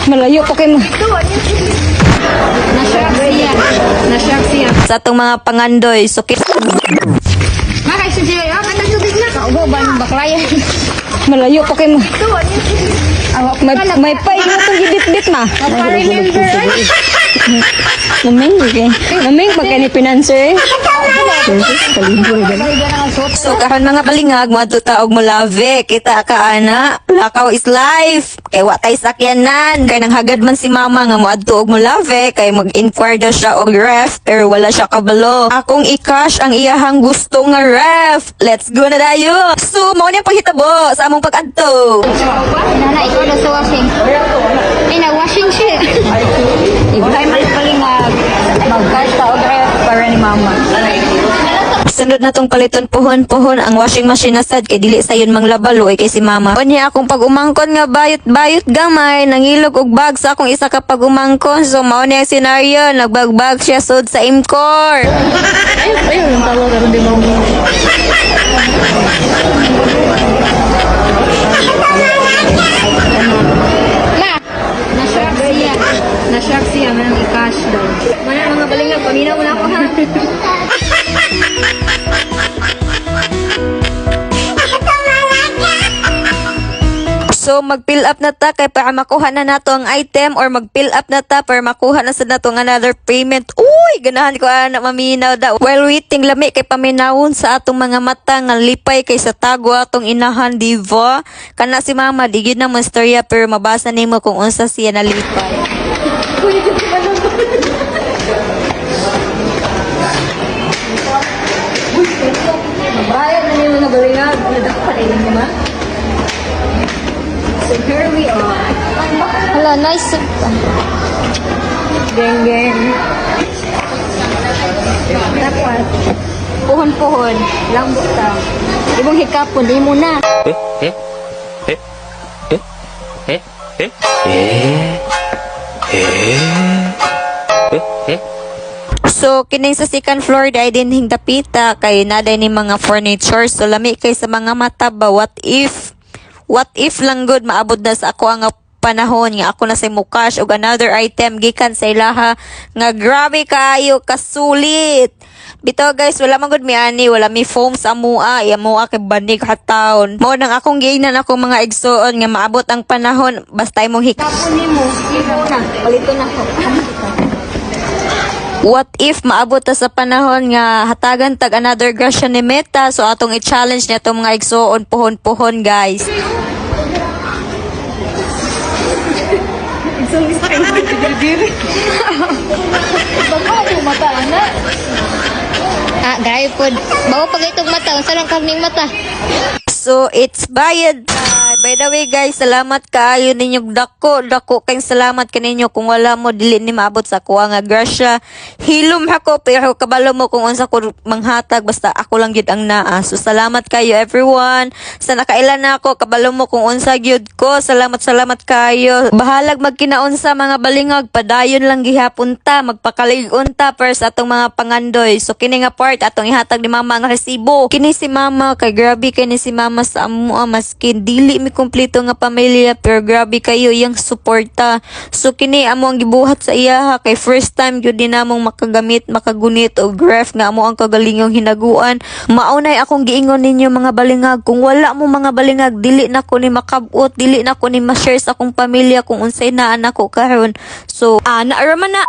Malayo pa kayo mo. Na-shock siya. Sa atong mga pangandoy, sukit. Makay si Jay, katagubig na. Kaubo ba ng baklaya? Malayo pa kayo mo. May pay mo itong gibit-bit ma. Remember, Maming, okay. Maming, pagka ni pinanser. So karon mga balingag, matuta og mulave. Kita ka ana, lakaw is life. Kay wa tay sakyanan. Kay nang hagad man si mama nga moadto og mulave kay mag-inquire daw siya og ref pero wala siya kabalo. Akong i-cash ang iyahang gusto nga ref. Let's go na dayo. So mao ni ang paghitabo sa among pag-adto. nana, ikaw na sa washing. Ay, na-washing siya. Ibigay man palingag. Mag-cash ka og ref para ni mama. Sunod na tong paliton puhon-puhon ang washing machine na sad kay dili sayon manglabalo kay si mama. Unya akong pag-umangkon nga bayot-bayot gamay nangilog og bag sa akong isa ka pag-umangkon. So mao ni ang senaryo, nagbagbag siya sud sa imcore. Ayun, yung tawag karon di mo. Ma, na-shock siya. Manang i-cash daw. Mana mga balingag, paminaw mo na ako ha. So mag-fill up na ta kay para makuha na nato ang item or mag-fill up na ta para makuha na sa nato ang another payment. Uy, ganahan ko ana maminaw da. While waiting lami kay paminawon sa atong mga mata nga lipay kay sa tago atong inahan diva. Kana si mama digid na mastorya pero mabasa nimo kung unsa siya nalipay. Bayad na niyo mga balingag. Dapat ay mo ma. So here we are. Hala, nice. Geng geng. Dapat. Puhon-puhon. Lambot ta. Ibong hikapon, di mo na. So kining sa second floor dai din hingdapita kay naday ni mga furniture so lami kay sa mga mata ba what if lang good maabot na sa ako ang panahon nga ako na sa mukash og another item gikan sa ilaha nga grabe kaayo kasulit. Bitaw guys, wala man gud mi ani, wala mi foam sa amua, amua kay banig hataon. Mo nang akong giingnan ako mga igsoon nga maabot ang panahon basta imong Kapon ni mo. Ikaw na. Palito na ko. what if maabot ta sa panahon nga hatagan tag another grasya ni Meta so atong i-challenge niya tong mga igsoon puhon-puhon guys. Baka yung mata, anak. Ah, gaya po. Bago pag itong mata, unsa lang karning mata? So it's bayad. By the way guys, salamat kaayo ninyong dako kayong salamat kaninyo kung wala mo dili ni maabot sa kuha nga grasya. Hilom ako pero kabalo mo kung unsa ko manghatag basta ako lang gyud ang naa. So salamat kayo everyone. Sa nakailan na ako kabalo mo kung unsa gyud ko. Salamat kayo. Bahalag magkinaunsa mga balingag padayon lang gihapon ta magpakalig-on ta per sa atong mga pangandoy. So kini nga part atong ihatag ni mama nga resibo. Kini si mama kay grabe kini si mama sa amo maskin dili mi kompleto nga pamilya pero grabe kayo yang suporta. So kini amo ang gibuhat sa iya kay first time gyud din namong makagamit makagunit og ref nga amo ang kagalingong hinaguan. Maunay akong giingon ninyo mga balingag kung wala mo mga balingag dili na ko ni makabot dili na ko ni ma-share sa akong pamilya kung unsay naa nako karon. So naaraman na